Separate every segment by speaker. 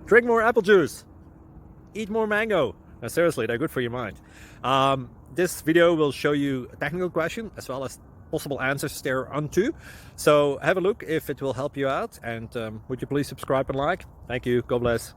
Speaker 1: Drink more apple juice. Eat more mango. Now, seriously, they're good for your mind. This video will show you a technical question as well as possible answers thereunto. So have a look if it will help you out, and would you please subscribe and like? Thank you. God bless.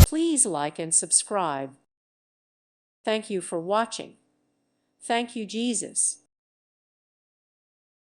Speaker 2: Please like and subscribe. Thank you for watching. Thank you, Jesus.